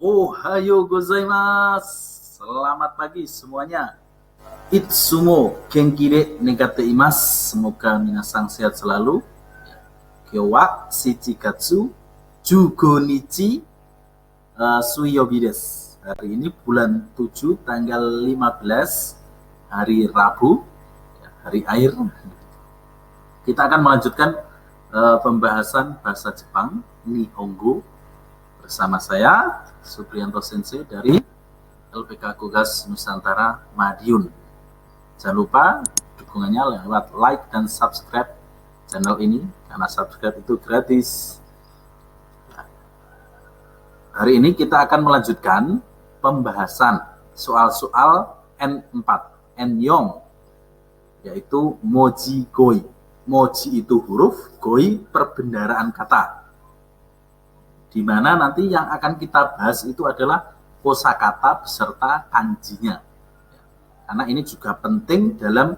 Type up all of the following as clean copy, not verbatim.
Ohayo gozaimasu. Selamat pagi semuanya. Itsumo genki de negate imasu. Semoga minasang sehat selalu. Kyou wa shichikatsu 15 nichi suiyobi desu. Hari ini bulan 7 tanggal 15 hari Rabu, hari air. Kita akan melanjutkan pembahasan bahasa Jepang Nihongo bersama saya Supriyanto Sensei dari LPK Kogas Nusantara Madiun. Jangan lupa dukungannya lewat like dan subscribe channel ini, karena subscribe itu gratis. Hari ini kita akan melanjutkan pembahasan soal-soal N4, N-yong, yaitu moji goi. Moji itu huruf, goi perbendaharaan kata. Di mana nanti yang akan kita bahas itu adalah kosakata beserta kanjinya. Karena ini juga penting dalam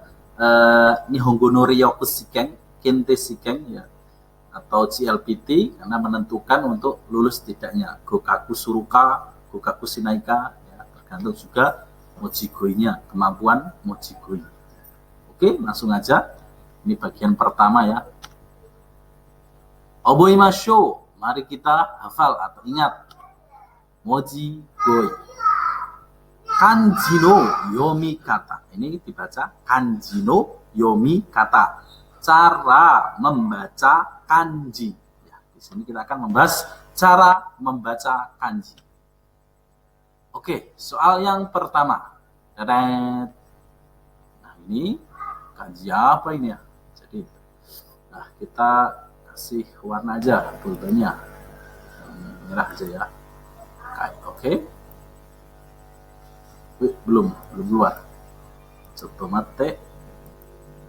Nihongo no Ryoku Shiken, Kente Shiken ya, atau GLPT, karena menentukan untuk lulus tidaknya Gokaku Suruka, Gokaku Shinaika, ya, tergantung juga moji goi-nya, kemampuan moji goi. Oke, langsung aja. Ini bagian pertama ya. Oboimashou. Mari kita hafal atau ingat moji goi. Kanji no yomi kata. Ini dibaca kanji no yomi kata. Cara membaca kanji. Ya, di sini kita akan membahas cara membaca kanji. Oke, soal yang pertama. Nah, ini kanji apa ini ya? Jadi, kita kasih warna aja pulpennya, merah aja ya. Oke. Belum keluar. Coba mate.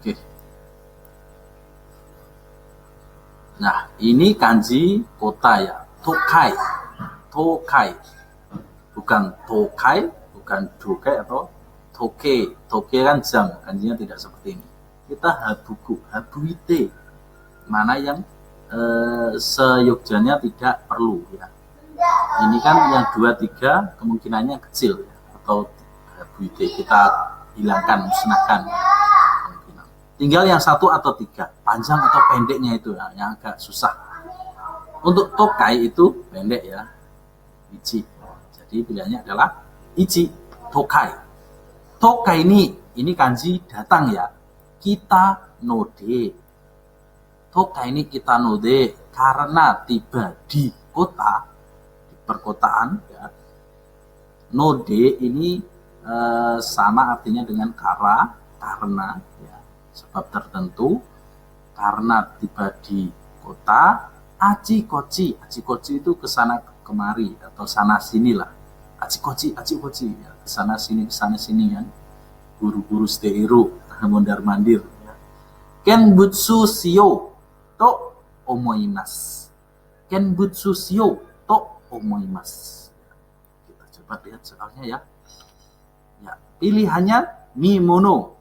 Oke. Nah, ini kanji kota ya. Tokai. Tokai. Bukan tokai, bukan dokai atau toke. Toke kan jam, kanjinya tidak seperti ini. Kita habuku, habuite. Mana yang seyogjanya tidak perlu ya. Ini kan yang 2-3 kemungkinannya kecil ya, atau buide kita hilangkan, musnahkan kemungkinan. Tinggal yang 1 atau 3, panjang atau pendeknya itu ya, yang agak susah. Untuk tokai itu pendek ya, ichi. Jadi pilihannya adalah ichi, tokai. Tokai ini kanji datang ya. Kita node. Tokai ini kita node karena tiba di kota, di perkotaan ya. Node ini sama artinya dengan karena ya, sebab tertentu, karena tiba di kota. Achikochi itu kesana kemari atau sana sini lah. Achikochi ya, kesana sini kan. Guru-guru steiru, mondar mandir ya. Kenbutsu shio to omoimasu. Kenbutsu shio to omoimasu. Kita coba lihat soalnya ya. Ya, pilihannya mimono,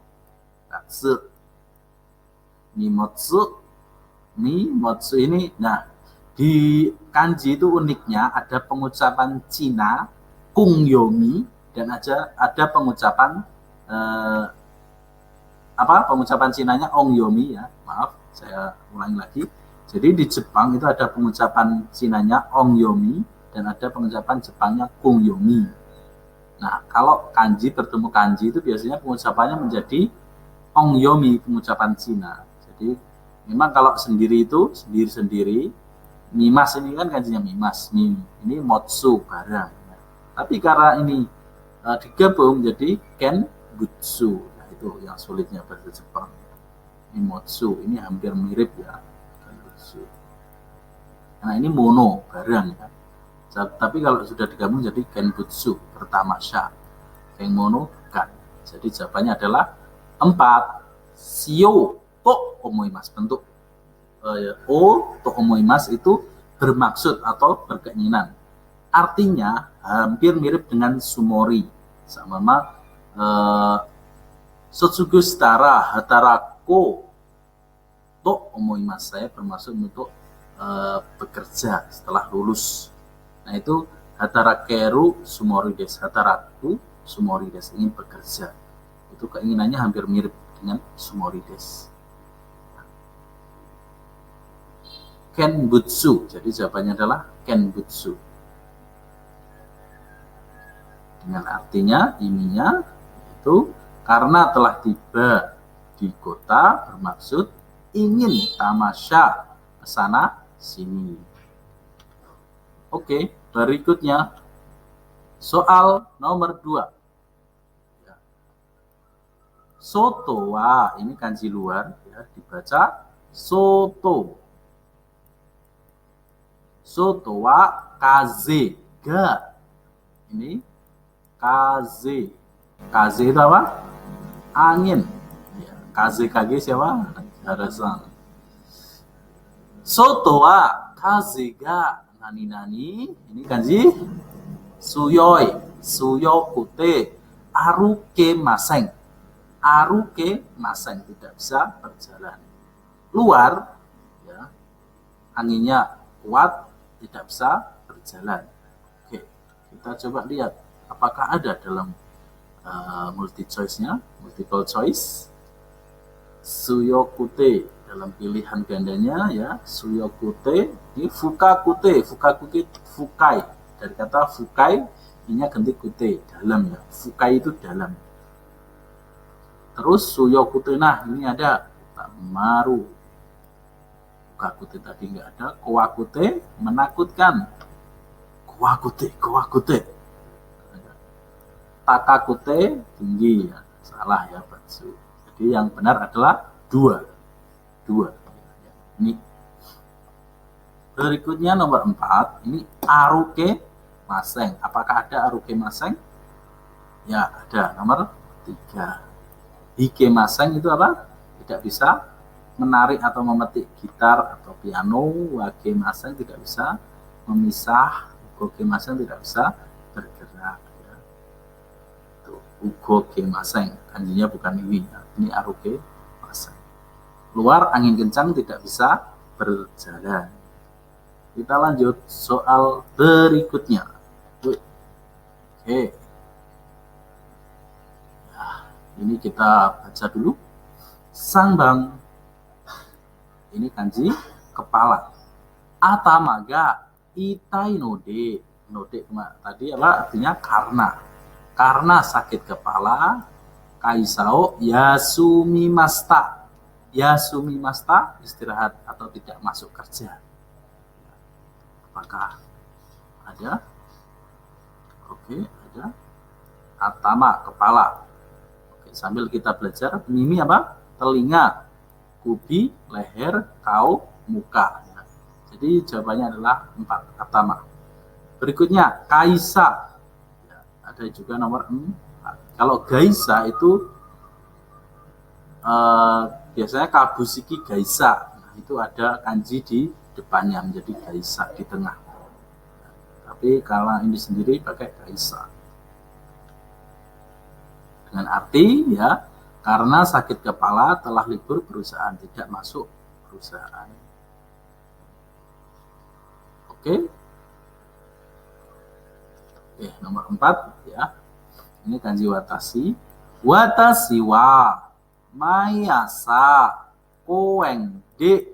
tatsu, mimotsu ini. Nah, di kanji itu uniknya ada pengucapan Cina kungyomi dan ada pengucapan pengucapan Cinanya ongyomi ya. Maaf, saya ulangi lagi. Jadi di Jepang itu ada pengucapan Cinanya ongyomi dan ada pengucapan Jepangnya kungyomi. Nah, kalau kanji bertemu kanji itu biasanya pengucapannya menjadi ongyomi, pengucapan Cina. Jadi memang kalau sendiri itu sendiri-sendiri. Mimas ini kan kanjinya mimas, ini motsu barang. Tapi karena ini digabung jadi kenbutsu. Nah, itu yang sulitnya bahasa Jepang. Mimotsu ini hampir mirip ya, kenbutsu. Nah, ini mono barang ya. Tapi kalau sudah digabung jadi kenbutsu pertama sha. Yang mono bukan. Jadi jawabannya adalah 4. Shio to omoimasu. Bentuk o to omoimasu itu bermaksud atau berkeinginan. Artinya hampir mirip dengan sumori. Sama Sotsugu shitara hatarako to omoimasu. Saya bermaksud untuk bekerja setelah lulus. Nah, itu Hatarakeru sumorides, hataraku sumorides, ingin bekerja. Itu keinginannya hampir mirip dengan sumorides. Kenbutsu, jadi jawabannya adalah kenbutsu. Dengan artinya, ininya itu karena telah tiba di kota, bermaksud ingin tamasya kesana sini. Oke, berikutnya soal nomor 2. Soto wa, ini kanji luar ya, dibaca soto. Soto wa kaze ga. Ini kaze. Kaze itu apa? Angin. Ya, kaze kage siapa? Harasan. Soto wa kaze ga nani-nani. Ini kanji suyoi. Suyokute aruke maseng. Aruke maseng, tidak bisa berjalan. Luar ya, anginnya kuat, tidak bisa berjalan. Oke, kita coba lihat apakah ada dalam multiple choice. Suyokute dalam pilihan gandanya ya, suyokute, ini fukakute, fukai, dari kata fukai, ini ganti kute, dalam ya, fukai itu dalam. Terus suyokute, nah ini ada maru. Kakute tadi nggak ada, kowakute menakutkan, kowakute, takakute tinggi ya, salah ya Batsu. Jadi yang benar adalah 2. Ini berikutnya nomor 4, ini aruke maseng. Apakah ada aruke maseng? Ya ada, nomor 3. Hike maseng itu apa? Tidak bisa menarik atau memetik gitar atau piano. Wage maseng tidak bisa memisah. Ugoge maseng tidak bisa bergerak ya. Ugoge maseng, kanjinya bukan ini ya. Ini aruke maseng. Luar angin kencang, tidak bisa berjalan. Kita lanjut soal berikutnya. Oke. Nah, ini kita baca dulu. Sangbang. Ini kanji kepala. Atamaga itai node. Node tadi apa artinya? Karena sakit kepala. Kaisao yasumimasta. Yasumimasta istirahat atau tidak masuk kerja. Apakah ada? Oke, ada. Atama kepala. Oke, sambil kita belajar. Mimi apa? Telinga. Kubi, leher, kau, muka. Ya. Jadi jawabannya adalah 4, atama. Berikutnya, kaisa. Ya, ada juga nomor 4. Kalau gaisa itu biasanya kabusiki gaisa. Nah, itu ada kanji di depannya menjadi gaisa di tengah. Tapi kalau ini sendiri pakai gaisa. Dengan arti ya, karena sakit kepala telah libur perusahaan, tidak masuk perusahaan. Oke. Nomor 4 ya. Ini kanji watashi. Watashi wa mayasa koeng de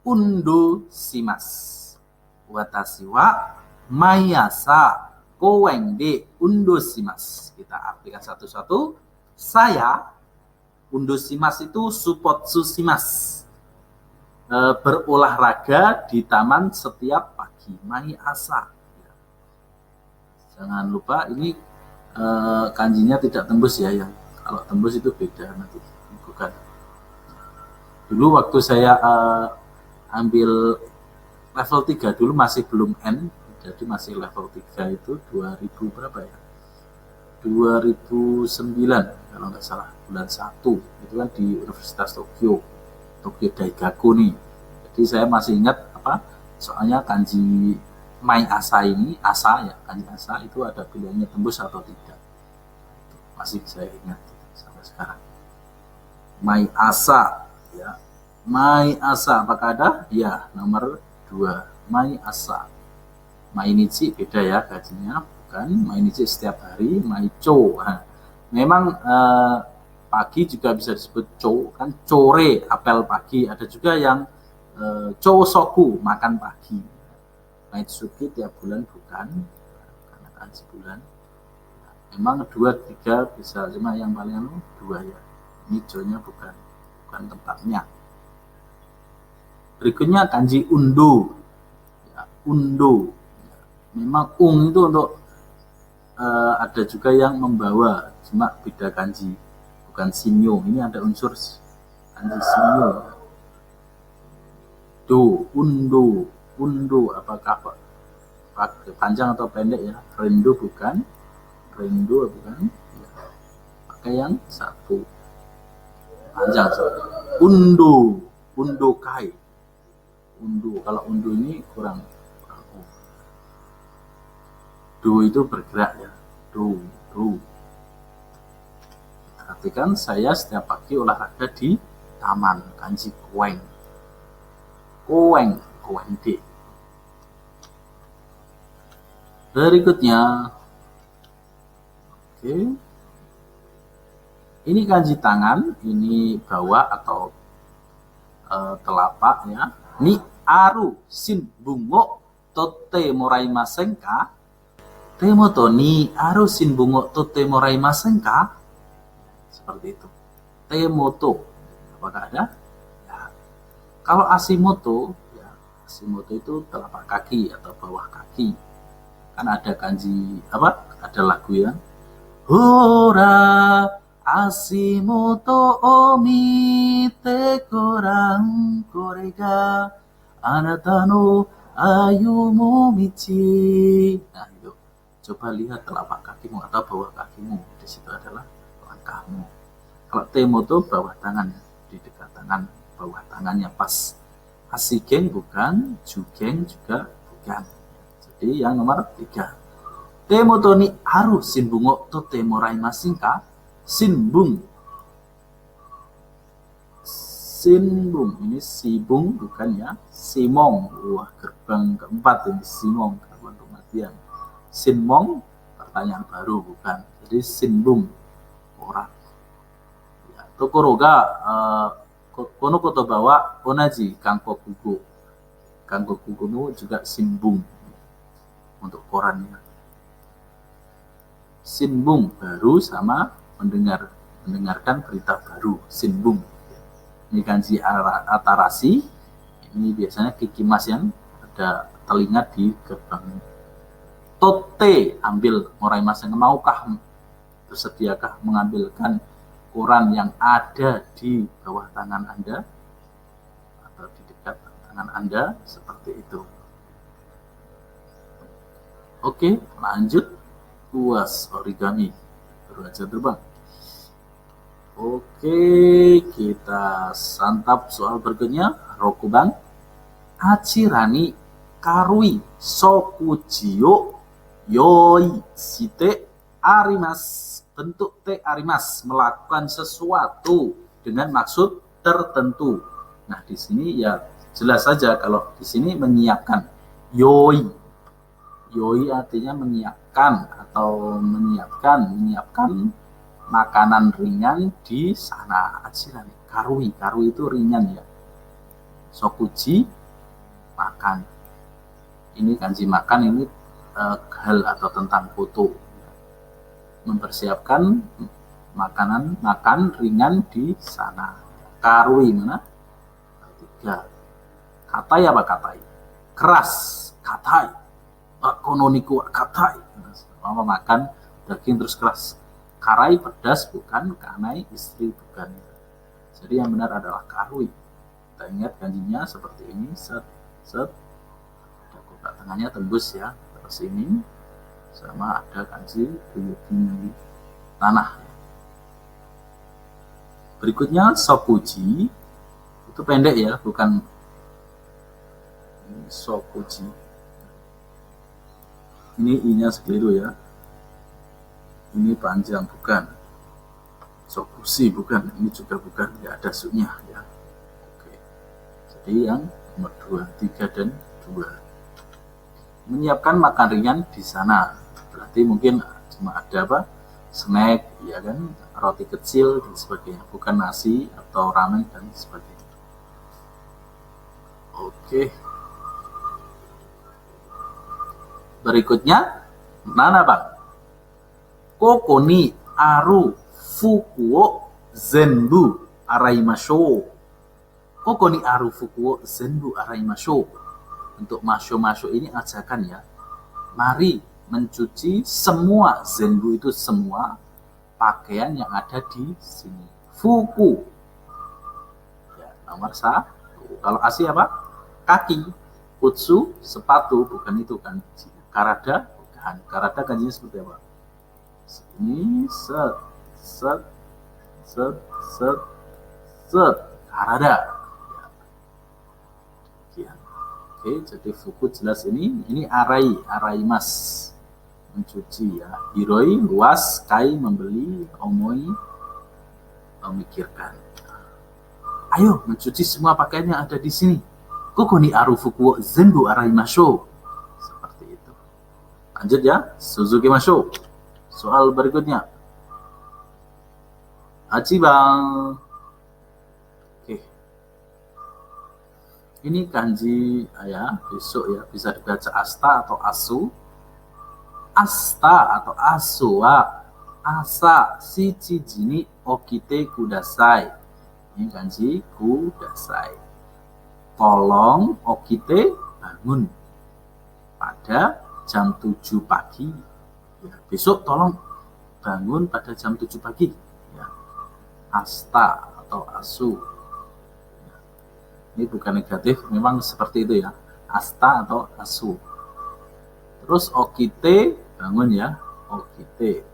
undo shimasu. Watashi wa mayasa koeng de undo shimasu. Kita artikan satu-satu. Saya undo shimasu itu suppotsu shimasu. Berolahraga di taman setiap pagi. Mayasa. Jangan lupa ini kanjinya tidak tembus ya, yang kalau tembus itu beda nanti. Bukan. Dulu waktu saya ambil level 3 dulu masih belum N, jadi masih level 3 itu 2000 berapa ya? 2009 kalau nggak salah, bulan 1 itu kan di Universitas Tokyo Daigaku nih. Jadi saya masih ingat apa? Soalnya kanji Mai Asa ini, Asa ya, kanji Asa itu ada pilihannya tembus atau tidak. Masih saya ingat sampai sekarang. Mai Asa ya. Mai Asa apakah ada? Ya, nomor 2. Mai Asa. Mainichi beda ya gajinya, bukan mainichi setiap hari, maicho. Nah, memang pagi juga bisa disebut cho, kan core apel pagi. Ada juga yang chosoku makan pagi. Maitsuki tiap bulan bukan, karena kanji bulan. Memang 2, 3 bisa, cuma yang paling 2 ya. Ini jo-nya bukan tempatnya. Berikutnya kanji undo. Ya, undo. Memang itu untuk ada juga yang membawa, cuma beda kanji, bukan sinyo. Ini ada unsur kanji sinyo. Undo apakah panjang atau pendek ya? Rendo bukan, ya. Pakai yang satu panjang. Undo kai. Kalau undo ini kurang. Do itu bergerak ya. Do. Perhatikan, saya setiap pagi olahraga di taman. Kanji koeng de. Berikutnya, oke. Ini kanji tangan, ini bawah atau telapak ya. Ni aru shin bungo totte moraimasen ka? Temoto ni aru shin bungo totte moraimasen ka? Seperti itu. Temoto, apakah ada? Ya. Kalau asimoto, ya, asimoto itu telapak kaki atau bawah kaki. Kan ada kanji apa? Ada lagu ya. Hora asimoto o mite korang kore ga anata no ayumu michi. Nah itu, coba lihat telapak kakimu atau bawah kakimu. Di situ adalah langkahmu. Kalau temoto bawah tangan, di dekat tangan, bawah tangannya pas. Asigen bukan, jugen juga bukan. Jadi yang nomor 3. Temoto ni aru shinbungo totte moraimasen ka? Shinbung, ini sibung bukan ya. Simong, wah gerbang keempat ini simong, gerbang kematian. Shinmong, pertanyaan baru bukan. Jadi shinbung, orang. Ya, tokoro ga kono koto bawa onaji kankokugo. Kankokugo juga shinbung untuk korannya. Shinbung baru sama mendengarkan berita baru, shinbung. Ini kanji atarashi. Ini biasanya kikimas yang ada telinga di gerbang. Totte, ambil moraimasen, maukah, bersediakah mengambilkan koran yang ada di bawah tangan Anda atau di dekat tangan Anda, seperti itu. Oke, lanjut. Kuas origami, belajar terbang. Oke, kita santap soal berikutnya. Rokuban Hachirani karui sokujiyo yoi shite arimasu. Bentuk te arimas, melakukan sesuatu dengan maksud tertentu. Nah, di sini ya jelas saja kalau di sini menyiapkan. Yoi artinya menyiapkan atau menyiapkan makanan ringan di sana. Hachirani karui itu ringan ya. Sokuji, makan. Ini kanji makan, ini hal atau tentang foto. Mempersiapkan makan ringan di sana. Karui mana? 3. Katai apa katai? Keras, katai. Kononiku katai. Mama makan daging terus keras. Karai pedas bukan, kanai istri bukan. Jadi yang benar adalah karui. Kita ingat kanjinya seperti ini, set. Ada kotak tengahnya tembus ya, terus ini sama ada kanji di tanah. Berikutnya sokuji, itu pendek ya, bukan sokuji. Ini i-nya sekeliru ya. Ini panjang bukan. Sokushi bukan, ini juga bukan, ya ada su-nya ya. Oke. Jadi yang nomor 2, 3 dan 2. menyiapkan makan ringan di sana. Berarti mungkin cuma ada apa? Snack, ya kan, roti kecil dan sebagainya, bukan nasi atau ramen dan sebagainya. Oke. Berikutnya, mana bang? Koko ni aru fuku wo zenbu araimashou. Koko ni aru fuku wo zenbu araimashou. Untuk masho-masho ini ajakan ya. Mari mencuci semua, zenbu itu semua pakaian yang ada di sini. Fuku. Ya, nomor 1. Kalau asi apa? Kaki. Utsu, sepatu, bukan itu kan. Karada, bukan. Karada kanjinya seperti apa? Ini set, set, set, set, set. Karada. Ya. Oke, jadi fuku jelas ini araimas. Mencuci ya. Hiroi, luas, kai, membeli, omoi, memikirkan. Ayo mencuci semua pakaian yang ada di sini. Koko ni aru fuku wo zenbu araimashou. Seperti itu. Lanjut ya, suzuki masho. Soal berikutnya. Haji bang. Oke. Ini kanji ya, besok ya bisa dibaca asta atau asu. Asta atau asu wa asa shichiji ni okite kudasai. Ini kanji kudasai. Tolong okite bangun pada jam 7 pagi. Ya, besok tolong bangun pada jam 7 pagi. Ya. Asta atau asu. Ya. Ini bukan negatif, memang seperti itu ya. Asta atau asu. Terus okite bangun ya, okite.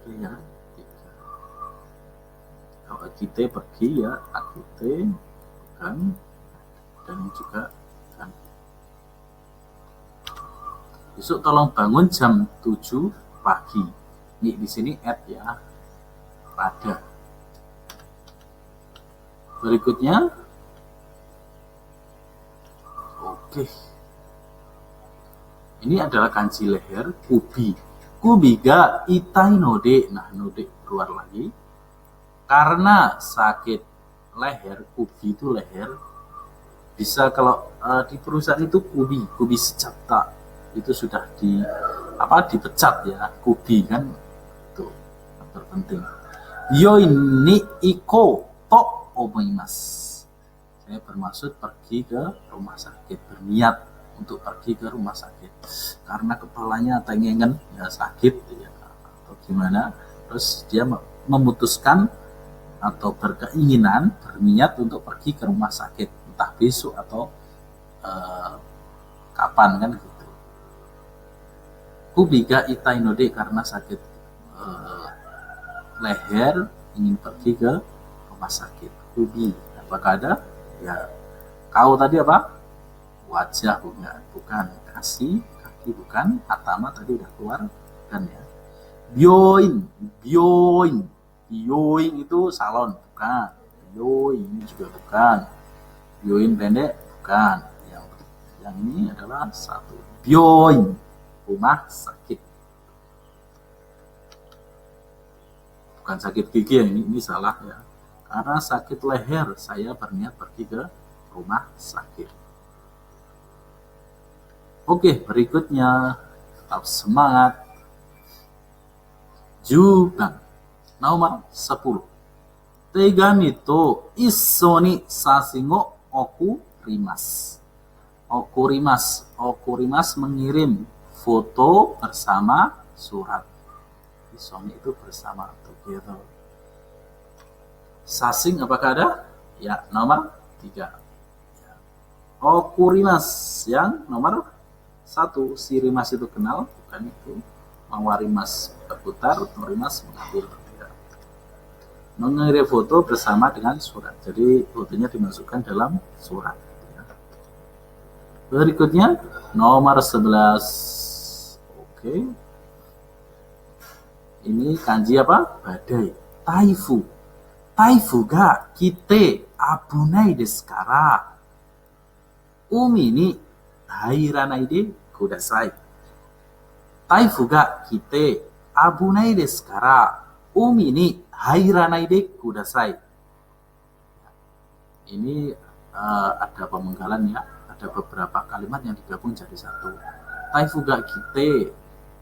Oke ya. Kalau okite pergi ya, akite kan, dan juga kan. Besok tolong bangun jam 7 pagi. Ini di sini add ya, pada. Berikutnya, oke. Ini adalah kanji leher, kubi. Kubi ga itai node. Nah, node keluar lagi. Karena sakit leher, kubi itu leher. Bisa kalau di perusahaan itu kubi secapta. Itu sudah dipecat ya, kubi kan. Itu terpenting. Yo ini iko to omoimasu. Saya bermaksud pergi ke rumah sakit, berniat untuk pergi ke rumah sakit karena kepalanya tengengen ya, sakit ya, atau gimana, terus dia memutuskan atau berkeinginan, berniat untuk pergi ke rumah sakit, entah besok atau kapan kan gitu. Kubiga itainode karena sakit leher, ingin pergi ke rumah sakit. Kubi, apakah ada? Ya, kau tadi apa? Wajah bukan, kaki bukan, atama tadi udah keluar kan ya. Byoin itu salon, bukan. Byoin juga bukan. Byoin pendek, bukan. Yang ini adalah satu. Byoin, rumah sakit. Bukan sakit gigi, ini salah ya. Karena sakit leher, saya berniat pergi ke rumah sakit. Oke, berikutnya tetap semangat. Juban nomor 10. Tegami to isso ni sashin o okurimasu. Okurimasu mengirim foto bersama surat. Isso ni itu bersama together. Sashin apakah ada? Ya, nomor 3. Ya. Okurimasu yang nomor 1, si rimas itu kenal, bukan itu. Mawarimas berputar, torimas mengambil. Ya. Mengirim foto bersama dengan surat. Jadi fotonya dimasukkan dalam surat. Ya. Berikutnya nomor 11. Oke. Ini kanji apa? Badai. Taifu. Taifu ga kite abunai desu kara. Umi ni hairanai de kudasai. Taifu ga kite abunai desu kara umi ni hairanai de kudasai. Ini ada pemenggalan ya, ada beberapa kalimat yang digabung jadi satu. Taifu ga kite,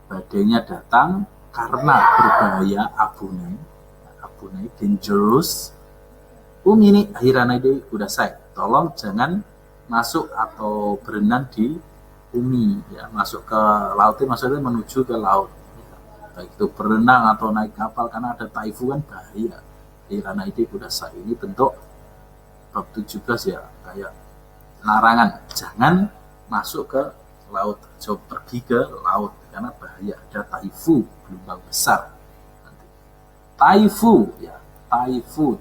badainya datang karena berbahaya, abunai dangerous. Umi ni hairanai de kudasai. Tolong jangan masuk atau berenang di umi ya, masuk ke laut itu maksudnya menuju ke laut ya. Baik itu berenang atau naik kapal karena ada taifu kan bahaya. Hairanai de kudasai ini bentuk bab 17 ya, kayak larangan jangan masuk ke laut, jauh pergi ke laut karena bahaya, ada taifu, gelombang besar. Nanti taifu ya, taifu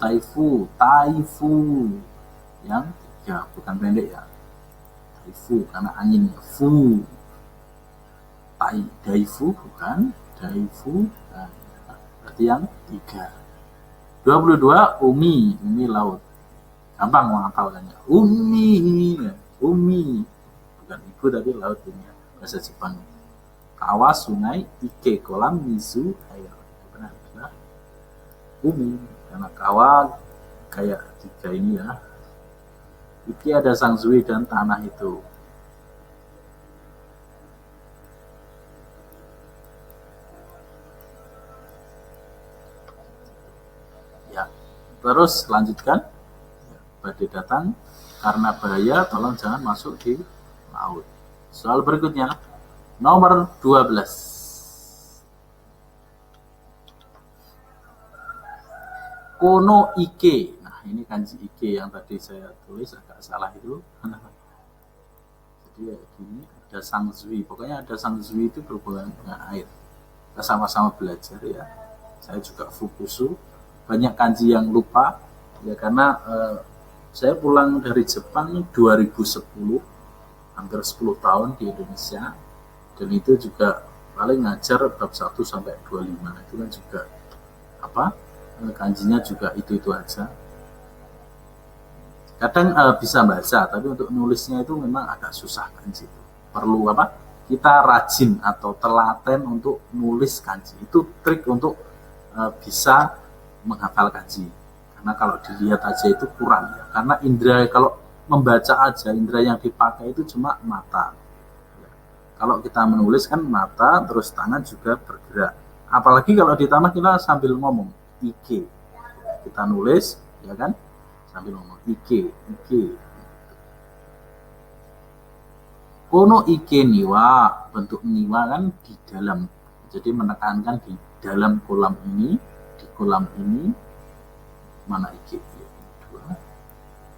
yang tiga, bukan pendek ya, taifu karena angin ya, daifu bukan daifu, nah, berarti yang tiga. 22 umi laut, gampang menghafalkannya, umi bukan ibu tapi laut ini ya, bahasa Jepang. Kawa, sungai, ike, kolam, mizu, air. Benar. Umi karena kawa kayak tiga ini ya. Iki ada sang zui dan tanah itu. Ya, terus lanjutkan. Badai datang karena bahaya, tolong jangan masuk di laut. Soal berikutnya, nomor 12. Kono ike. Nah, ini kanji ike yang tadi saya tulis agak salah itu. Jadi gini, ada sang zui. Pokoknya ada sang zui itu berhubungan dengan air. Kita sama-sama belajar ya. Saya juga fukusu. Banyak kanji yang lupa ya karena saya pulang dari Jepang 2010, hampir 10 tahun di Indonesia, dan itu juga paling ngajar bab 1 sampai 25. Itu kan juga kanjinya juga itu aja. Kadang bisa baca, tapi untuk nulisnya itu memang agak susah kanji itu. Perlu kita rajin atau telaten untuk nulis kanji. Itu trik untuk bisa menghafal kanji. Karena kalau dilihat aja itu kurang ya. Karena indera, kalau membaca aja, indera yang dipakai itu cuma mata. Ya. Kalau kita menulis kan mata, terus tangan juga bergerak. Apalagi kalau ditambah kita sambil ngomong, ike. Kita nulis, ya kan? Sambil ngomong, ike. Kono ike niwa, bentuk niwa kan di dalam. Jadi menekankan di dalam kolam ini, di kolam ini, mana ike ya, dua.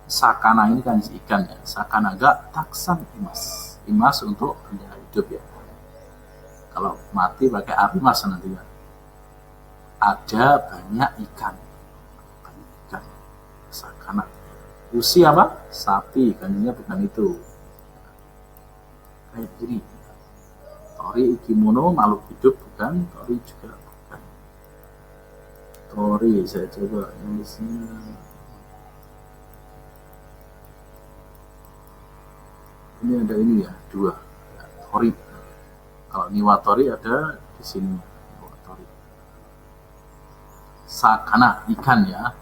Sakana ini kan ikan ya, sakana ga taksan imas untuk benda hidup ya. Kalau mati pakai arimas nanti ya. Ada banyak ikan. Sakana. Usi apa? Sapi, kanjinya bukan itu. Kayak gini. Tori ikimono, makhluk hidup bukan, tori juga bukan. Tori, saya coba nulisnya. Ini ada ini ya, 2. Tori. Kalau niwatori ada di sini. Niwatori. Sakana, ikan ya.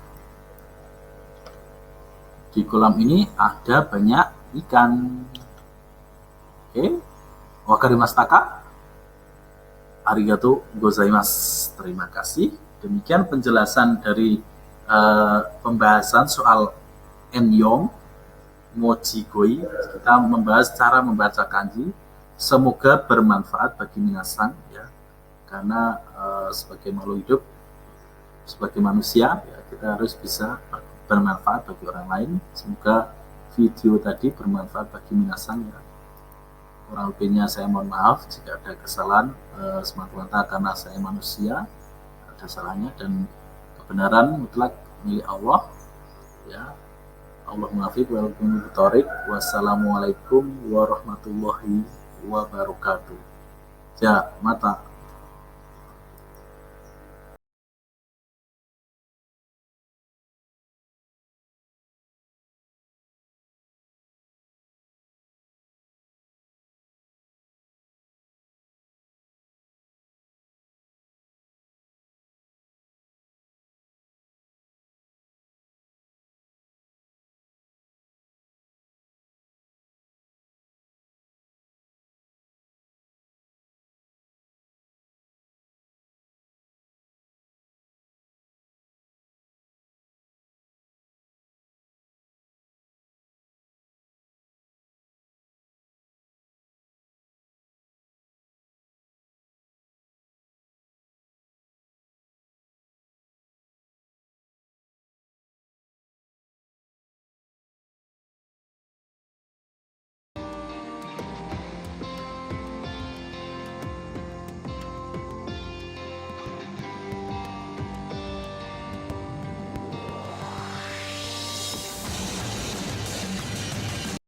Di kolam ini ada banyak ikan. Oke. Wakarimashita? Arigatou gozaimasu. Terima kasih. Demikian penjelasan dari pembahasan soal Enyong Mojigoi. Kita membahas cara membaca kanji. Semoga bermanfaat bagi minasan ya. Karena sebagai makhluk hidup, sebagai manusia ya, kita harus bisa bermanfaat bagi orang lain. Semoga video tadi bermanfaat bagi minasan ya. Kurang lebihnya saya mohon maaf jika ada kesalahan, semata-mata karena saya manusia, ada salahnya, dan kebenaran mutlak milik Allah ya. Allah muwaffiq wal muthoriq. Wassalamualaikum warahmatullahi wabarakatuh. Ja, mata.